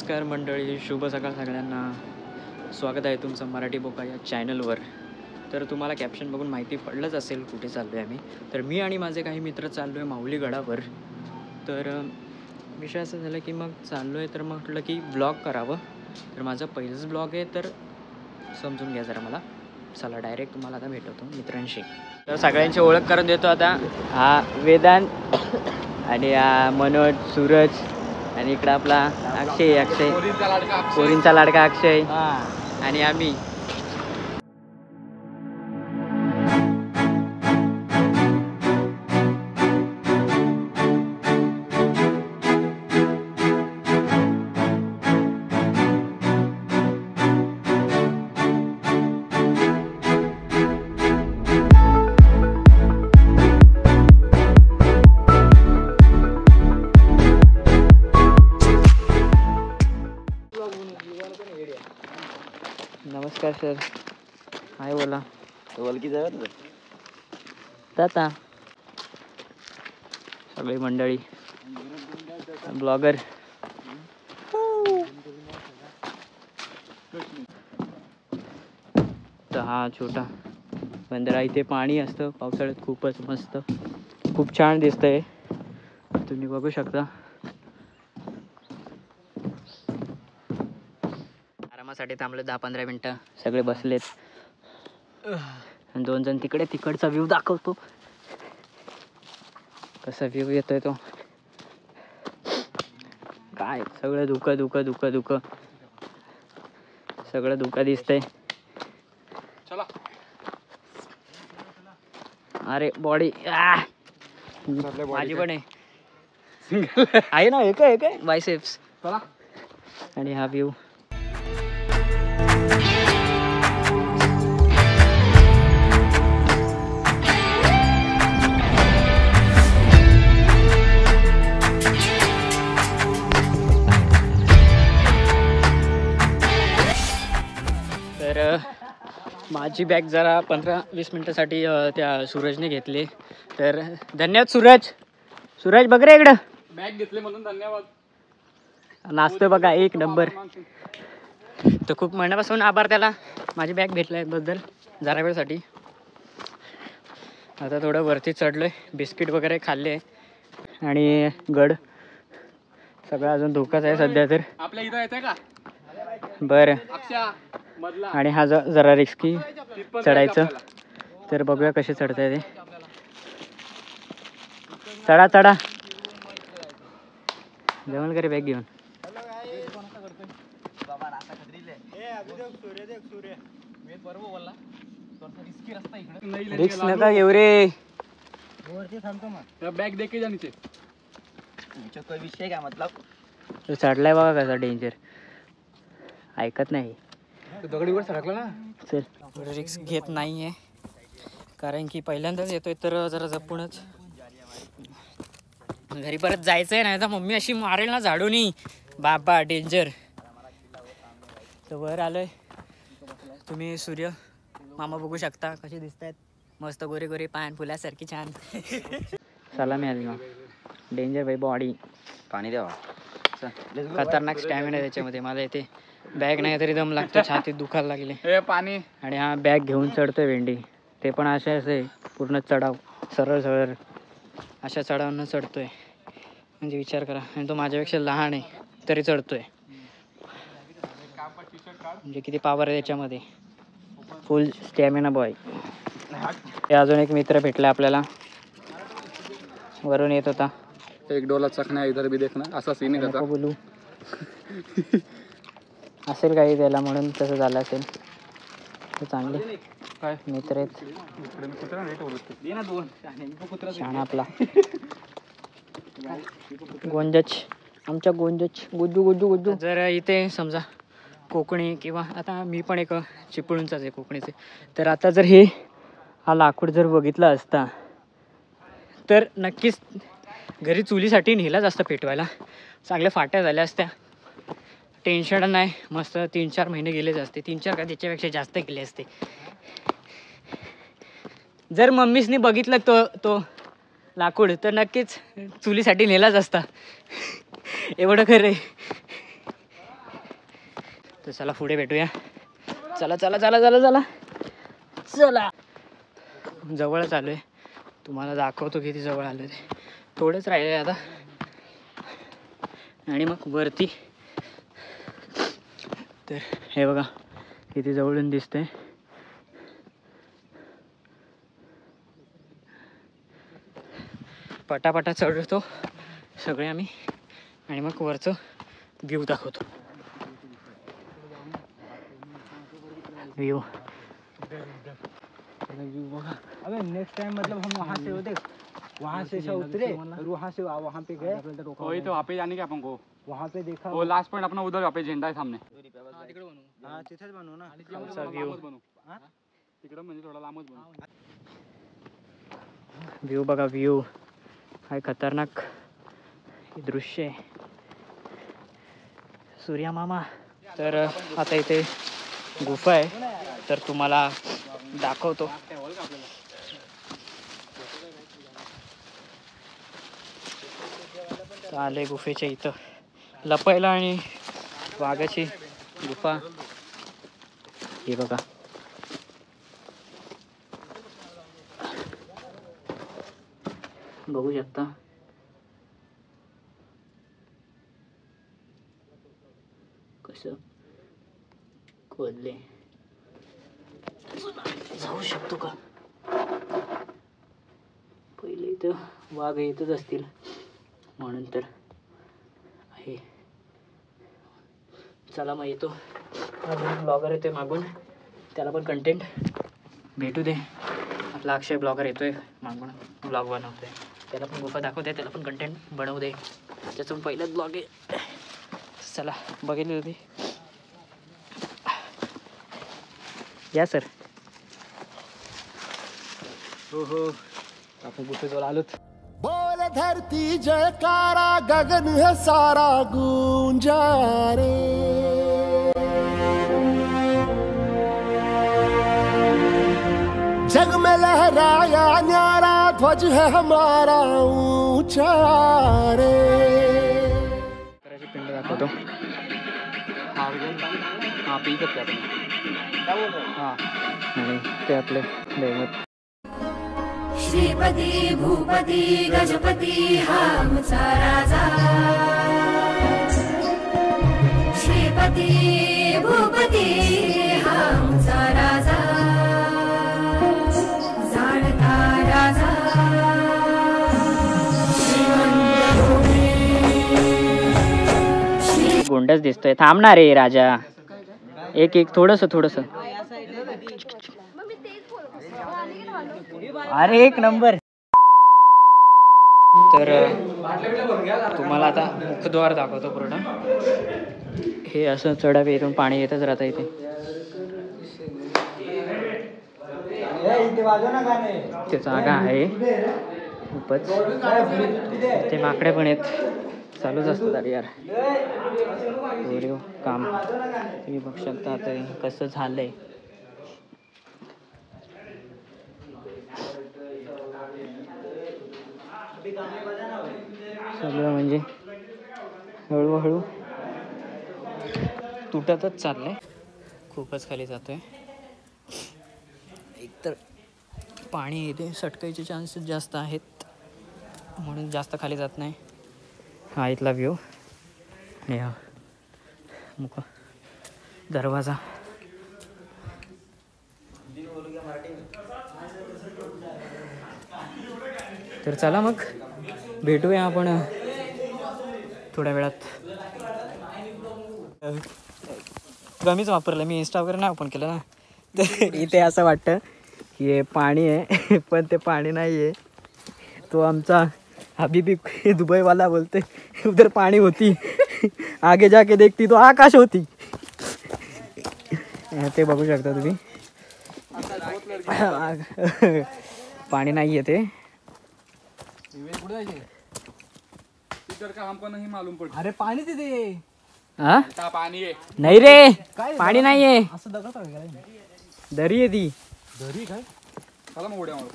नमस्कार मंडळी, शुभ सकाळ सगळ्यांना. स्वागत आहे तुमचं मराठी बोका या चॅनलवर. तर तुम्हाला कॅप्शन बघून माहिती पडलंच असेल कुठे चाललो आहे आम्ही. तर मी आणि माझे काही मित्र चाललो आहे माऊली गडावर. तर विषय असं झाला की मग चाललो आहे, तर म्हटलं की ब्लॉग करावं. तर माझं पहिलंच ब्लॉग आहे, तर समजून घ्या जरा मला. चला डायरेक्ट तुम्हाला आता भेटवतो मित्रांशी. तर सगळ्यांची ओळख करून देतो आता. हा वेदांत आणि मनोज, सूरज आणि इकडं आपला अक्षय पोरींचा लाडका अक्षय आणि आम्ही. नमस्कार सर. हाय बोला. वलकी जाऊया आता सगळी मंडळी ब्लॉगर. तर हा छोटा बंदरा, इथे पाणी असतं पावसाळ्यात खूपच मस्त, खूप छान दिसतंय, तुम्ही बघू शकता. आरामासाठी थांबले 10-15 मिनटं, सगळे बसलेत. आणि 2 जण तिकडे, तिकडचा व्ह्यू दाखवतो कसा व्ह्यू येतोय तो. काय सगळं धुकं सगळं धुकं दिसतंय. अरे बॉडी माझी पण आहे ना, एक बायसेप्स. आणि हा व्ह्यू. तर माझी बॅग जरा 15-20 मिनिटासाठी त्या सूरजने घेतली. तर धन्यवाद सूरज बघ रे इकडं. बॅग घेतली म्हणून धन्यवाद. नाचतोय बघा एक नंबर. तर खूप महिन्यापासून आभार त्याला माझी बॅग भेटल्याबद्दल जरा वेळसाठी. आता थोडं वरती चढलोय, बिस्किट वगैरे खाल्ले आणि गड सगळं अजून धोकाच आहे सध्या. तर आपल्या इथं येते का बरं. आणि हा जरा रिस्की चढायचं. तर बघूया कसे चढताय ते. चढा जेवण करे बॅग घेऊन. रिक्स नका घेऊ रे. बॅग दे के जानीचे. कोई विषय का मतलब चढलाय बघा कसा डेंजर. ऐकत नाही. दगडीवर सरकला ना. चल रिक्स घेत नाहीये कारण की पहिल्यांदाच येतोय, तर जरा जपूनच. घरी परत जायचंय, नाही तर मम्मी अशी मारेल ना झाडूनी बाबा, डेंजर. तर वर आलोय, तुम्ही सूर्य मामा बघू शकता कसे दिसत आहेत. मस्त गोरे गोरे पान फुलासारखी छान. सलामी आली मग. डेंजर बाई बॉडी. पाणी द्यावा. खतरनाक स्टॅमिना त्याच्यामध्ये. मला इथे बॅग नाही तरी दम लागतो, छातीत दुखायला लागले. पाणी. आणि हा बॅग घेऊन चढतोय भेंडी, ते पण असे पूर्ण चढाव सरळ अशा चढावनं चढतोय. म्हणजे विचार करा. आणि तो माझ्यापेक्षा लहान आहे तरी चढतोय. म्हणजे किती पावर आहे त्याच्यामध्ये. फुल स्टॅमिना बॉय. हे अजून एक मित्र भेटला आपल्याला, वरून येत होता. एक डोला चकना इधर भी देखना. असा सीन आहे त्याचा. बोलू असेल काही त्याला म्हणून तसं झालं असेल. चांगले काय मित्र आहेत. छान आपला गोंजच, आमच्या गोंजू. जर इथे समजा कोकणी किंवा आता मी पण एक चिपळूणचाच आहे, कोकणीचे. तर आता जर हा लाकूड जर बघितला असता तर नक्कीच घरी चुलीसाठी नेलाच असतं पेटवायला. चांगल्या फाट्या झाल्या असत्या, टेन्शन नाही. मस्त 3-4 महिने गेलेच असते. 3-4 का त्याच्यापेक्षा जास्त गेले असते. जर मम्मीसनी बघितलं तो लाकूड तर नक्कीच चुलीसाठी नेलाच असता. एवढं खरं आहे. तर चला पुढे भेटूया. चला चला चला चला चला चला. जवळच आलो आहे. तुम्हाला दाखवतो किती जवळ आलो आहे ते. थोडंच राहिले आता आणि मग वरती. तर हे बघा किती जवळून दिसतंय. पटापटा चढतो सगळे आम्ही आणि मग वरचं व्ह्यू दाखवतो. व्यू अबे नेक्स्ट टाइम मतलब हम वहाँ से होते, वहाँ से उतरे और वहाँ से वहाँ पे गए. वही तो वहाँ पे जाने के अपन को. वहाँ पे देखा वो लास्ट पॉइंट अपना उधर वहाँ पे झेंडा है सामने. हाँ तिथेच बनवू ना. खालचा व्ह्यू. तिकडं म्हणजे थोडा लांबच बनवू. व्ह्यू बघा व्ह्यू. काय खतरनाक दृश्य आहे. सूर्या मामा. तर आता इथे गुफा आहे तर तुम्हाला दाखवतो. आले गुफेच्या इथं लपायला आणि वाघाची गुफा. हे बघा बघू शकता. कसं खोदले. जाऊ शकतो का? पहिले इथं वाघ येतच असतील म्हणून तर आहे. चला मग येतो. ब्लॉगर येतोय मागून. त्याला पण कंटेंट भेटू दे. आपला अक्षय ब्लॉगर येतोय मागून ब्लॉग बनवतोय. त्याला पण गुफा दाखवते. त्याला पण कंटेंट बनवू दे. त्याचं पहिलाच ब्लॉग आहे. चला बघितली होती. या सर. हो हो आपण गुफेजवळ आलोत. बोल धरती जयकारा गगन है सारा गूंजा रे. जग में लहराया न्यारा ध्वज है हमारा ऊंचा रे. पिंड दाखवतो. हाँ पी सकते अपन. हाँ आणि ते आपले दैवत. श्रीपती भूपती गजपती हा आमचा राजा. श्रीपती भूपती हा आमचा राजा. जाणता राजा. गोंडच दिसतोय. थांबणार रे राजा. एक एक थोडस थोडस. अरे एक नंबर. तर तुम्हाला आता मुखद्वार दाखवतो पूर्ण. हे असं चढावे. इथून पाणी येतच राहतं इथे. ते जागा आहे खूपच. ते माकडे पण आहेत. चालूच असतात अरे यार काम. तुम्ही बघू शकता आता कसं झालंय. सगळं म्हणजे हळूहळू तुटतच चाललंय. खूपच खाली जातोय. एकतर पाणी इथे सटकायचे चान्सेस जास्त आहेत म्हणून जास्त खाली जात नाही. हा इथला व्ह्यू. या मुख दरवाजा. तर चला मग भेटूया आपण थोड्या वेळात. कमीच वापरलं मी. इंस्टा वगैरे नाही ओपन केलं ना. तर इथे असं वाटतं की हे पाणी आहे पण ते पाणी नाही आहे. तो आमचा हबीबी दुबईवाला बोलते उधर पाणी होती आगे जाके देखती तो आकाश होती. ते बघू शकता तुम्ही. पाणी नाही आहे ते. हमको नहीं मालूम पडत. अरे पाणी तिथे. हा पाणी आहे. नाही रे पाणी नाही आहे. असं दगड दरी आहे ती. दरी काय. चला मग उड्या मारू.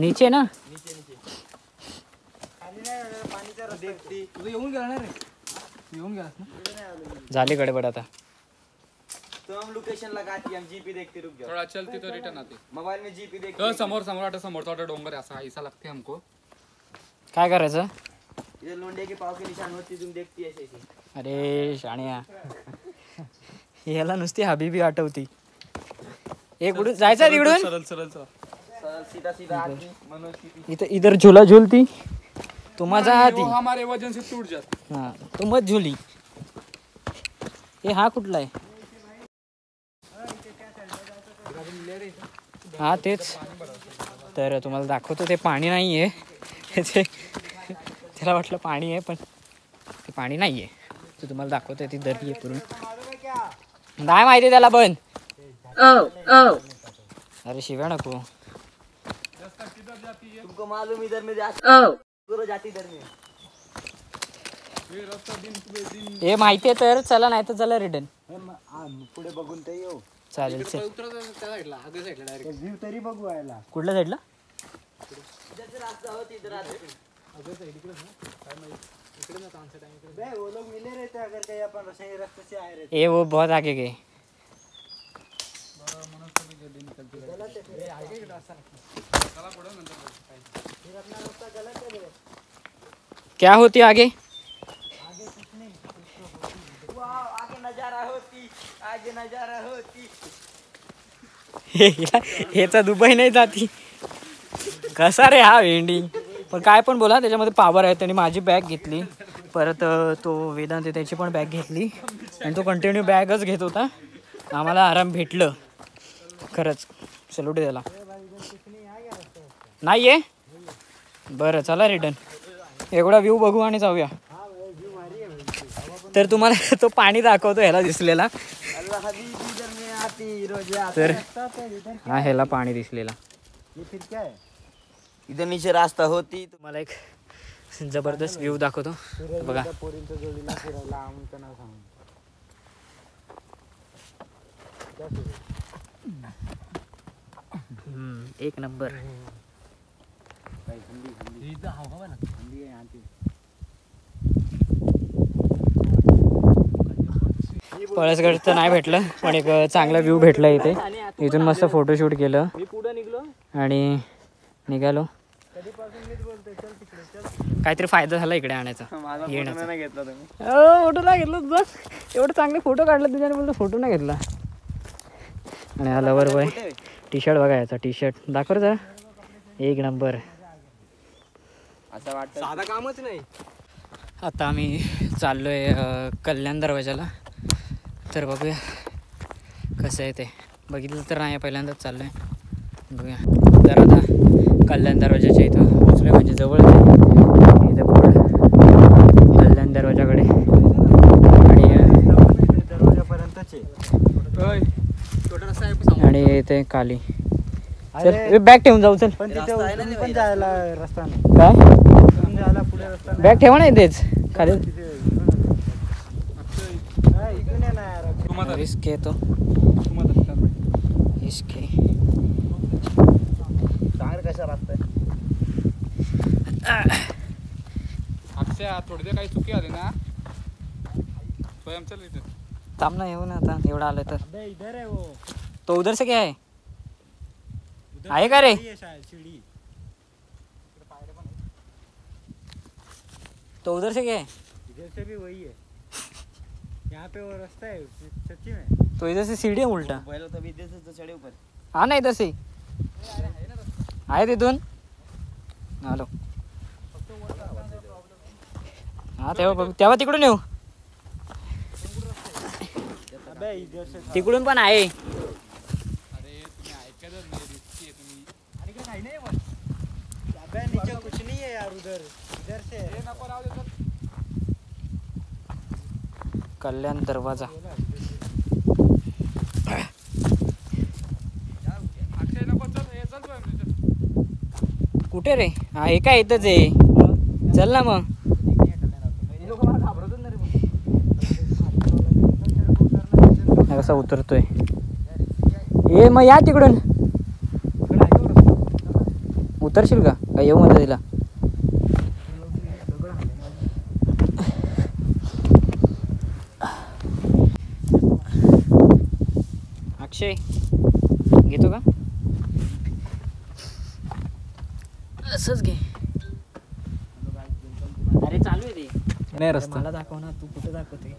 नीचे ना. तुझं येऊन गेला ना रे. येऊन गेलास ना झाली गडबड आता. तो हम लोकेशन लगाती हम जीपी देखते रुक जाओ. थोड़ा चलती तो रिटर्न आती. मोबाइल में जीपी देखते. तो समोर समोर आता समोर थोड़ा डोंगर ऐसा ऐसा लगते हमको. काय करायचं? इधर लोंडे के पाव के निशान होती तुम देखती ऐसे ऐसे. अरे शाण्या, याला नुसती हबीबी आठवती. ए कुठून जायचं तिकडून? सरळ सरळ चल. सीधा सीधा आदमी मनोज की इथं इधर झुला झुलती तो मजा आती. वो हमारे वजन से टूट जाता. हा तो मत झुली. ए हा कुठला आहे? हा तेच. तर तुम्हाला दाखवतो ते पाणी नाही आहे. त्याला वाटलं पाणी आहे पण ते पाणी नाही आहे. ते तुम्हाला दाखवतो ती दरी आहे पूर्ण. काय माहिती त्याला पण. अरे शिव्या नको. तुमको मालूम इधर में जाती. गुरु जाती इधर में. हे माहिती आहे तर चला, नाही तर चला रिटर्न. पुढे बघून ते येऊ. चालेल चल. व्ह्यू तरी बघू यायला. कुठल्या साईडला? जैसे रास्ता होती इधर आते. बे वो लोग मिले रहते अगर कहीं अपन सही रास्ते से आए रहते. ए वो बहुत आगे गए. क्या होती आगे? आगे नजारा होती. आगे नजारा होती. ह्याचा दुबई नाही जाती. कसा रे हा भेंडी. पण काय पण बोला, त्याच्यामध्ये पावर आहे. त्यांनी माझी बॅग घेतली, परत तो वेदांत त्याची पण बॅग घेतली आणि तो कंटिन्यू बॅगच घेत होता. आम्हाला आराम भेटलं खरंच. सल्यूट त्याला. नाही आहे बरं चला रिटर्न. एवढा व्ह्यू बघू आणि जाऊया. तर तुम्हाला तो पाणी दाखवतो ह्याला दिसलेला. तर हा ह्याला पाणी दिसलेला. ये फिर क्या है? इधर नीचे रास्ता होती. तुम्हाला एक जबरदस्त व्ह्यू दाखवतो बघा. पोरींच्या जोडीला फिरायला आमचं नाव सांगून. एक नंबर. पळसगड तर नाही भेटलं, पण एक चांगला व्ह्यू भेटला इथे. इथून मस्त फोटोशूट केलं आणि निघालो. काहीतरी फायदा झाला इकडे आणायचा येण्याचा. फोटो नाही घेतला तुझा. एवढे चांगले फोटो काढले तुझ्याने, बोलतो फोटो नाही घेतला. आणि हा लवर बॉय टी शर्ट बघा, याचा टी शर्ट दाखव जरा. एक नंबर. असं वाटतं साधा कामच नाही. आता आम्ही चाललोय कल्याण दरवाजाला. तर बघूया कसं आहे ते. बघितलं तर नाही, पहिल्यांदाच चाललोय. बघूया. तर आता कल्याण दरवाजाच्या इथं पोचलोय, म्हणजे जवळ इथं बोर्ड कल्याण दरवाजाकडे. आणि इथे खाली. चल बॅग ठेवून जाऊ. चल पण तिथे उतरून पण जायला रस्ता नाही. काय उतरून जायला पुढे रस्ता नाही. बॅग ठेवा ना इथेच खाली. नाही, इकडून ये ना यार. रिस्क आहे तो. रिस्क आहे. चांगलं कशा रास्ता आहे. अक्षय थोडी काही चुकी आली ना स्वयं चल रिटर्न. थांब ना, येऊ ना आता. एवढं आलं तर. अबे इधर है वो. तो उधर से क्या है? आहे का रे? ये शायद सीढ़ी. तो उधर से क्या है? इधर से भी वही है. यहाँ पे वो रास्ता है सच्ची में. तो इधर से सीढ़ी है उल्टा. पहले तो विदेश से चढ़े ऊपर. हा ना इधर से आहे तिथून. हॅलो हा तेव्हा बघ, तेव्हा तिकडून येऊ. अबे इधर से. तिकडून पण आहे. अबे नीचे कुछ नहीं है यार उधर. इधर से है. कल्याण दरवाजा. अक्षय नको चल हे चल स्वयं रिटर्न. कुठे रे? हा हे काय इथंच आहे. चल ना मग. हा कसा उतरतोय. ये मग या तिकडून. उतरशील का? काय येऊ मध्ये तिला. अक्षय घेतो का? असंच घे. अरे चालू आहे ते. नाही रस्ता. मला दाखव ना, तू कुठे दाखवते?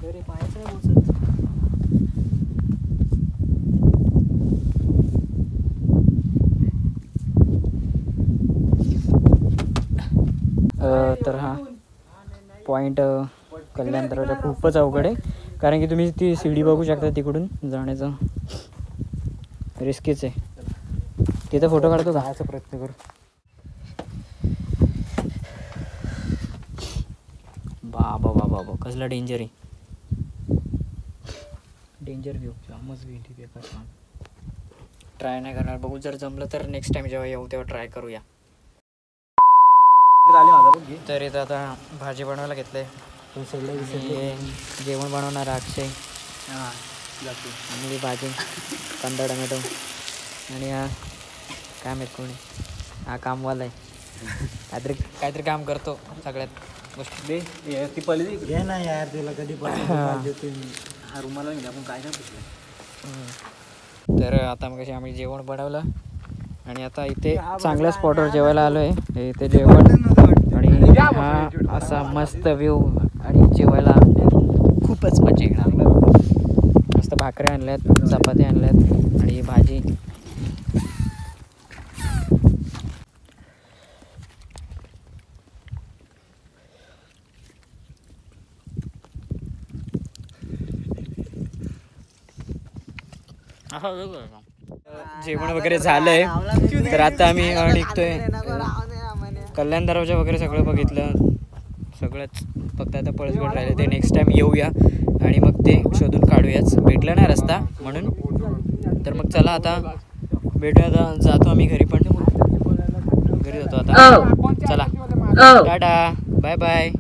अरे पायाचं नाही पोचत. तर हा पॉईंट कल्याण दरवाजा खूपच अवघड आहे, कारण की तुम्ही ती सीडी बघू शकता तिकडून जाण्याचं रिस्कीच आहे. तिथं फोटो काढतो का? जायचा प्रयत्न करू. बाबा बाबा बाबा कसला डेंजर आहे. Danger view. जामच भेटी बेकार काम. ट्राय नाही करणार, बघू जर जमलं तर नेक्स्ट टाइम जेव्हा येऊ तेव्हा ट्राय करूया. तर इथं आता भाजी बनवायला घेतलंय. जेवण बनवणार अक्षय आणि भाजी कांदा टमॅटो आणि हा काय माहीत कोणी, हा कामवाला आहे. काहीतरी काम करतो सगळ्यात गोष्टी. ती पडली घे ना यार, तुला कधी रुमाला घेऊन आपण काय तर आता मग आम्ही जेवण बनवलं आणि आता इथे चांगल्या स्पॉटवर जेवायला आलो आहे. इथे जेवण आणि हा असा मस्त व्ह्यू आणि जेवायला खूपच मजा येणार. मस्त भाकऱ्या आणल्यात, चपात्या आणल्यात आणि भाजी. जेवण वगैरे झालंय, तर आता आम्ही निघतोय. कल्याण दरवाजा वगैरे सगळं बघितलं, सगळंच. फक्त आता पळसगड राहिले, ते नेक्स्ट टाइम येऊया आणि मग ते शोधून काढूयाच. भेटला नाही रस्ता म्हणून. तर मग चला आता भेटूया. आता जातो आम्ही घरी, पण घरी जातो आता. चला टाटा, बाय बाय.